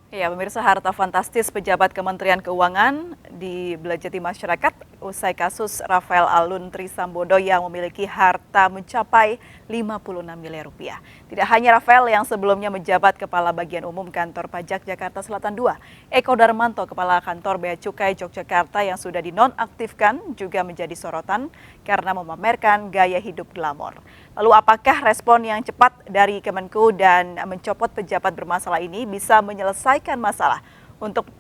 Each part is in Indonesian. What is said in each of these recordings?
Ya, pemirsa, harta fantastis pejabat Kementerian Keuangan dibelajati masyarakat usai kasus Rafael Alun Trisambodo yang memiliki harta mencapai 56 miliar rupiah. Tidak hanya Rafael yang sebelumnya menjabat Kepala Bagian Umum Kantor Pajak Jakarta Selatan II, Eko Darmanto, Kepala Kantor Bea Cukai Yogyakarta yang sudah dinonaktifkan juga menjadi sorotan karena memamerkan gaya hidup glamor. Lalu apakah respon yang cepat dari Kemenku dan mencopot pejabat bermasalah ini bisa menyelesaikan masalah? Untuk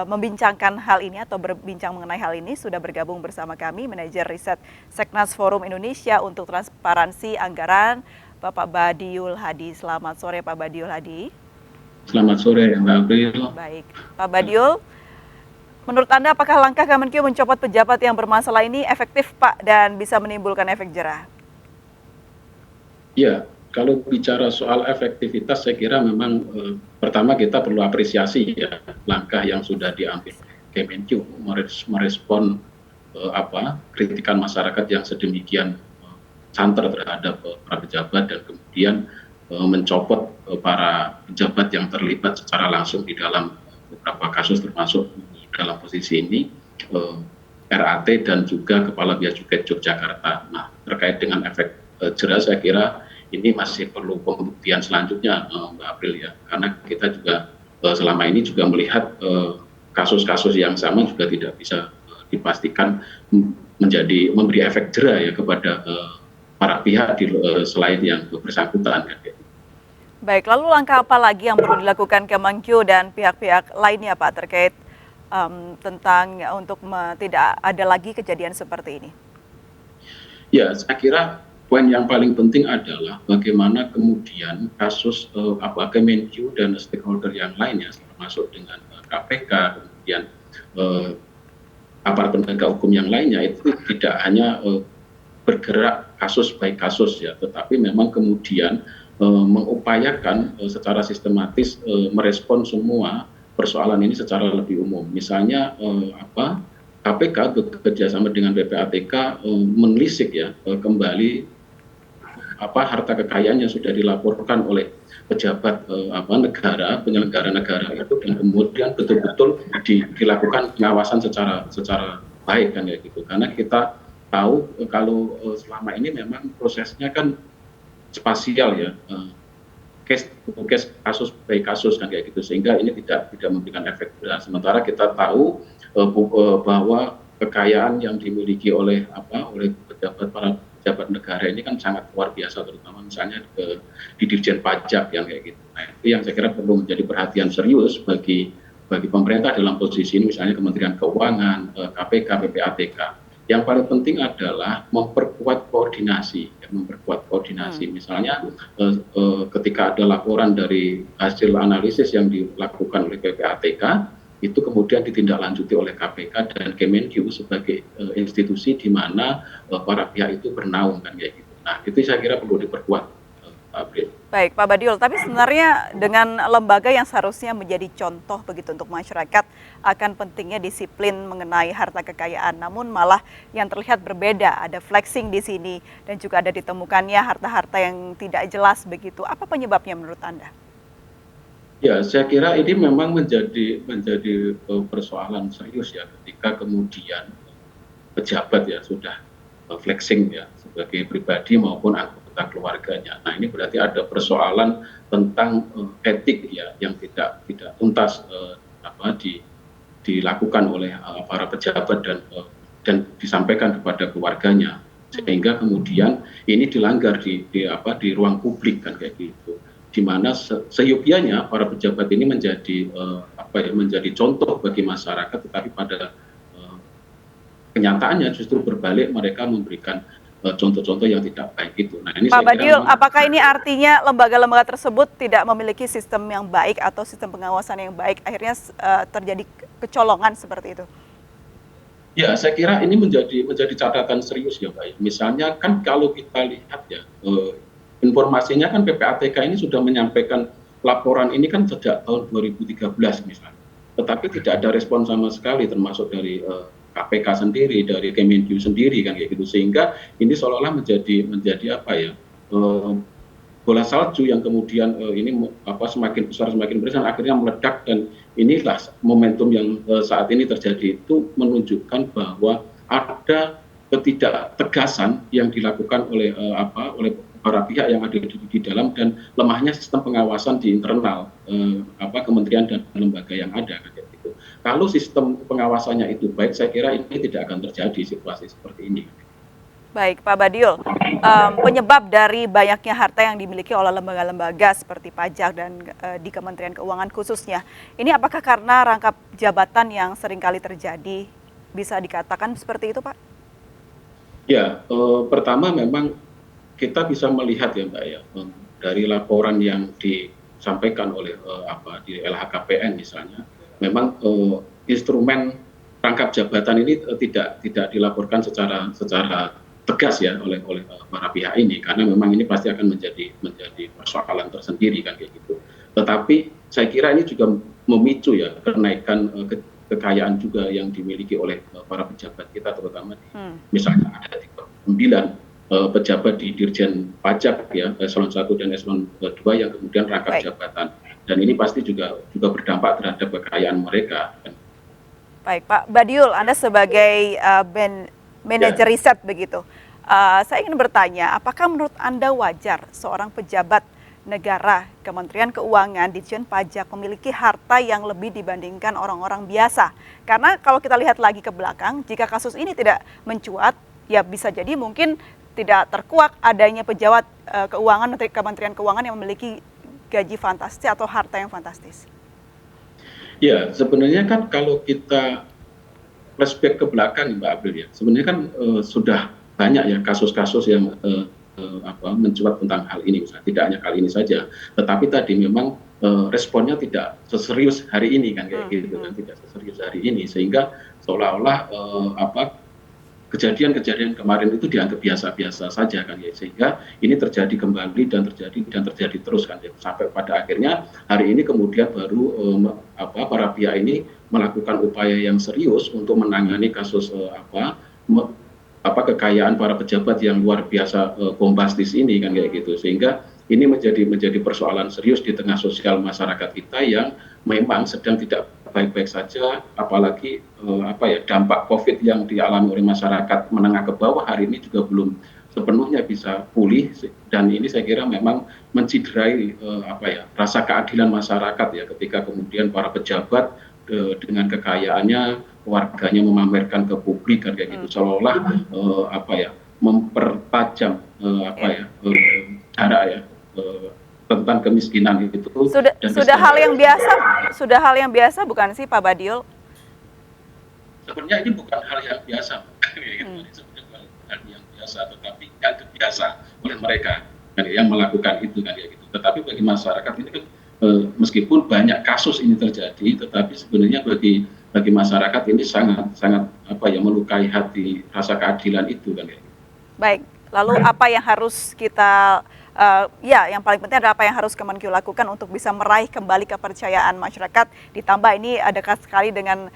membincangkan hal ini atau berbincang mengenai hal ini sudah bergabung bersama kami Manajer Riset Seknas Forum Indonesia untuk Transparansi Anggaran, Bapak Badiul Hadi. Selamat sore Pak Badiul Hadi. Selamat sore Mbak April. Baik, Pak Badiul, menurut Anda apakah langkah Kemenkeu mencopot pejabat yang bermasalah ini efektif Pak dan bisa menimbulkan efek jerah? Ya, kalau bicara soal efektivitas, saya kira memang pertama kita perlu apresiasi ya langkah yang sudah diambil Kemenkeu merespon kritikan masyarakat yang sedemikian santer terhadap para pejabat dan kemudian mencopot para pejabat yang terlibat secara langsung di dalam beberapa kasus termasuk dalam posisi ini RAT dan juga Kepala Bea Cukai Yogyakarta. Nah, terkait dengan efek jerah saya kira ini masih perlu pembuktian selanjutnya Mbak April ya, karena kita juga selama ini juga melihat kasus-kasus yang sama juga tidak bisa dipastikan memberi efek jerah ya kepada para pihak selain yang bersangkutan. Baik, lalu langkah apa lagi yang perlu dilakukan Kemenkeu dan pihak-pihak lainnya Pak terkait tentang untuk tidak ada lagi kejadian seperti ini? Ya, saya kira poin yang paling penting adalah bagaimana kemudian kasus Kemenkeu dan stakeholder yang lainnya termasuk dengan KPK kemudian aparat penegak hukum yang lainnya itu tidak hanya bergerak kasus baik kasus ya, tetapi memang kemudian mengupayakan secara sistematis merespon semua persoalan ini secara lebih umum. Misalnya KPK bekerja sama dengan PPATK menelisik ya kembali harta kekayaan yang sudah dilaporkan oleh pejabat negara, penyelenggara negara itu, dan kemudian betul-betul dilakukan pengawasan secara baik kan ya gitu. Karena kita tahu kalau selama ini memang prosesnya kan spasial ya, kasus baik kasus kan kayak gitu, sehingga ini tidak memberikan efek jerah. Sementara kita tahu bahwa kekayaan yang dimiliki oleh para pejabat negara ini kan sangat luar biasa, terutama misalnya di Dirjen Pajak yang kayak gitu. Nah, itu yang saya kira perlu menjadi perhatian serius bagi pemerintah dalam posisi ini, misalnya Kementerian Keuangan, KPK, PPATK. Yang paling penting adalah memperkuat koordinasi. Misalnya ketika ada laporan dari hasil analisis yang dilakukan oleh PPATK, itu kemudian ditindaklanjuti oleh KPK dan Kemenkeu sebagai institusi di mana para pihak itu bernaung kan kayak gitu. Nah, itu saya kira perlu diperkuat. Baik, Pak Badiul, tapi sebenarnya dengan lembaga yang seharusnya menjadi contoh begitu untuk masyarakat akan pentingnya disiplin mengenai harta kekayaan, namun malah yang terlihat berbeda, ada flexing di sini dan juga ada ditemukannya harta-harta yang tidak jelas begitu. Apa penyebabnya menurut Anda? Ya, saya kira ini memang menjadi persoalan serius ya ketika kemudian pejabat ya sudah flexing ya sebagai pribadi maupun anggota keluarganya. Nah, ini berarti ada persoalan tentang etik ya yang tidak tuntas dilakukan oleh para pejabat dan disampaikan kepada keluarganya, sehingga kemudian ini dilanggar di ruang publik kan kayak gitu, di mana seyogyanya para pejabat ini menjadi contoh bagi masyarakat, tetapi pada kenyataannya justru berbalik, mereka memberikan contoh-contoh yang tidak baik itu. Nah, ini Pak Badiul, apakah ini artinya lembaga-lembaga tersebut tidak memiliki sistem yang baik atau sistem pengawasan yang baik, akhirnya terjadi kecolongan seperti itu? Ya, saya kira ini menjadi catatan serius ya Pak. Misalnya kan kalau kita lihat ya, informasinya kan PPATK ini sudah menyampaikan laporan ini kan sejak tahun 2013 misalnya. Tetapi tidak ada respon sama sekali, termasuk dari KPK sendiri, dari Kemenkeu sendiri kan kayak gitu, sehingga ini seolah-olah menjadi bola salju yang kemudian semakin besar akhirnya meledak, dan inilah momentum yang saat ini terjadi itu menunjukkan bahwa ada ketidaktegasan yang dilakukan oleh para pihak yang ada di dalam, dan lemahnya sistem pengawasan di internal kementerian dan lembaga yang ada kan gitu. Kalau sistem pengawasannya itu baik, saya kira ini tidak akan terjadi situasi seperti ini. Baik, Pak Badiul, penyebab dari banyaknya harta yang dimiliki oleh lembaga-lembaga seperti pajak dan di Kementerian Keuangan khususnya, ini apakah karena rangkap jabatan yang seringkali terjadi? Bisa dikatakan seperti itu, Pak? Ya, pertama memang kita bisa melihat ya Mbak ya, dari laporan yang disampaikan oleh di LHKPN misalnya, memang instrumen rangkap jabatan ini tidak dilaporkan secara tegas ya oleh para pihak ini, karena memang ini pasti akan menjadi persoalan tersendiri kan kayak gitu. Tetapi saya kira ini juga memicu ya kenaikan kekayaan juga yang dimiliki oleh para pejabat kita, terutama misalnya ada 39 pejabat di Dirjen Pajak ya, eselon 1 dan eselon 2 yang kemudian rangkap jabatan, dan ini pasti juga berdampak terhadap kekayaan mereka. Baik, Pak Badiul, Anda sebagai manajer riset begitu, saya ingin bertanya, apakah menurut Anda wajar seorang pejabat negara, Kementerian Keuangan, Ditjen Pajak memiliki harta yang lebih dibandingkan orang-orang biasa? Karena kalau kita lihat lagi ke belakang, jika kasus ini tidak mencuat, ya bisa jadi mungkin tidak terkuak adanya pejabat keuangan, Kementerian Keuangan yang memiliki gaji fantastis atau harta yang fantastis. Ya, sebenarnya kan kalau kita flashback ke belakang Mbak April ya, sebenarnya kan sudah banyak ya kasus-kasus yang mencuat tentang hal ini, misalnya tidak hanya kali ini saja, tetapi tadi memang responnya tidak seserius hari ini kan kayak gitu kan, tidak seserius hari ini, sehingga seolah-olah kejadian-kejadian kemarin itu dianggap biasa-biasa saja kan ya, sehingga ini terjadi kembali dan terjadi terus kan ya, sampai pada akhirnya hari ini kemudian baru para pihak ini melakukan upaya yang serius untuk menangani kasus kekayaan para pejabat yang luar biasa bombastis ini kan kayak gitu, sehingga ini menjadi persoalan serius di tengah sosial masyarakat kita yang memang sedang tidak baik-baik saja, apalagi dampak COVID yang dialami oleh masyarakat menengah ke bawah hari ini juga belum sepenuhnya bisa pulih, dan ini saya kira memang menciderai rasa keadilan masyarakat ya, ketika kemudian para pejabat dengan kekayaannya, warganya memamerkan ke publik kan kayak gitu, seolah-olah mempertajam jarak ya tentang kemiskinan itu. Sudah hal yang biasa bukan sih Pak Badiul? Sebenarnya ini bukan hal yang biasa, sebenarnya hal yang biasa, tetapi yang terbiasa oleh mereka yang melakukan itu kan kayak gitu. Tetapi bagi masyarakat ini kan meskipun banyak kasus ini terjadi, tetapi sebenarnya bagi masyarakat ini sangat melukai hati, rasa keadilan itu kan kayak gitu. Baik, lalu apa yang harus kita yang paling penting adalah apa yang harus Kemenkeu lakukan untuk bisa meraih kembali kepercayaan masyarakat, ditambah ini ada sekali dengan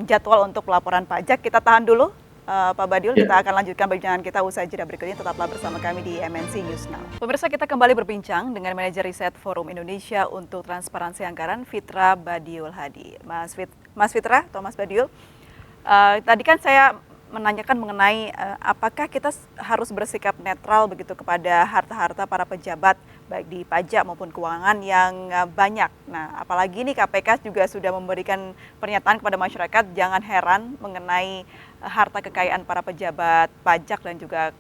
jadwal untuk pelaporan pajak. Kita tahan dulu Pak Badiul, kita akan lanjutkan perbincangan kita usai jeda berikutnya. Tetaplah bersama kami di MNC News Now. Pemirsa, kita kembali berbincang dengan manajer riset Forum Indonesia untuk Transparansi Anggaran, Fitra Badiul Hadi. Mas Fitra atau Mas Badiul, tadi kan saya menanyakan mengenai apakah kita harus bersikap netral begitu kepada harta-harta para pejabat baik di pajak maupun keuangan yang banyak. Nah, apalagi ini KPK juga sudah memberikan pernyataan kepada masyarakat, jangan heran mengenai harta kekayaan para pejabat pajak dan juga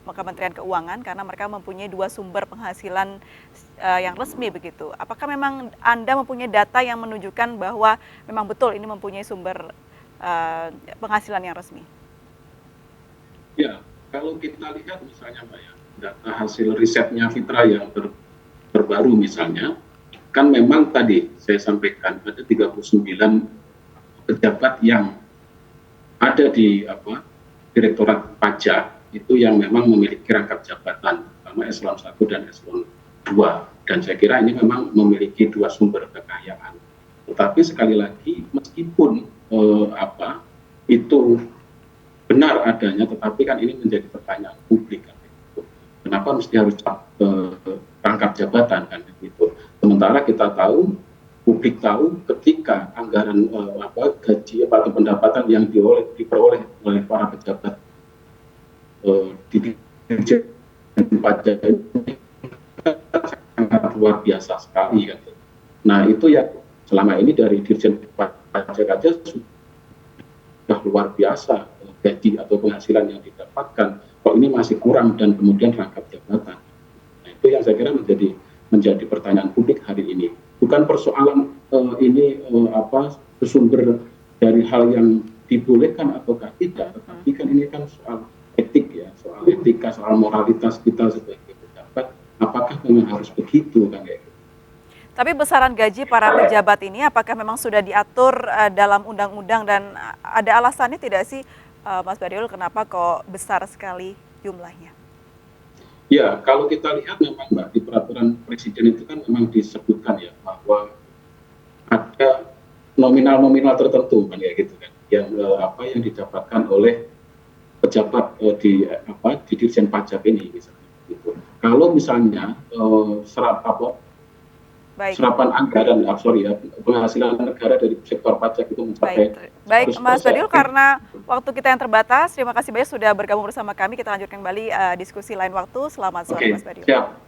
Kementerian Keuangan, karena mereka mempunyai dua sumber penghasilan yang resmi begitu. Apakah memang Anda mempunyai data yang menunjukkan bahwa memang betul ini mempunyai sumber penghasilan yang resmi? Ya, kalau kita lihat misalnya Mbak ya, data hasil risetnya Fitra yang terbaru misalnya, kan memang tadi saya sampaikan ada 39 pejabat yang ada di Direktorat Pajak itu yang memang memiliki rangkap jabatan, pertama eselon 1 dan eselon 2, dan saya kira ini memang memiliki dua sumber kekayaan. Tetapi sekali lagi meskipun itu benar adanya, tetapi kan ini menjadi pertanyaan publik kan. Kenapa mesti harus rangkap jabatan kan gitu. Sementara kita tahu, publik tahu ketika anggaran gaji atau pendapatan yang diperoleh oleh para pejabat di Dirjen Pajak ini sangat luar biasa sekali kan. Nah itu ya selama ini dari Dirjen Pajak aja sudah luar biasa gaji atau penghasilan yang didapatkan. Kok ini masih kurang dan kemudian rangkap jabatan. Nah, itu yang saya kira menjadi pertanyaan publik hari ini. Bukan persoalan ini bersumber dari hal yang dibolehkan ataukah tidak, tetapi kan ini kan soal etik ya, soal etika, soal moralitas kita sebagai pejabat. Apakah memang harus begitu kan kayak gitu? Tapi besaran gaji para pejabat ini apakah memang sudah diatur dalam undang-undang dan ada alasannya tidak sih Mas Badiul kenapa kok besar sekali jumlahnya? Ya, kalau kita lihat memang Mbak, di peraturan presiden itu kan memang disebutkan ya bahwa ada nominal-nominal tertentu kan ya gitu kan yang didapatkan oleh pejabat di Dirjen Pajak ini misalnya gitu. Kalau misalnya serapan anggaran penghasilan negara dari sektor pajak itu mencapai Baik Mas Badiul, karena waktu kita yang terbatas, terima kasih banyak sudah bergabung bersama kami. Kita lanjutkan kembali diskusi lain waktu. Selamat sore Mas Badiul. Siap.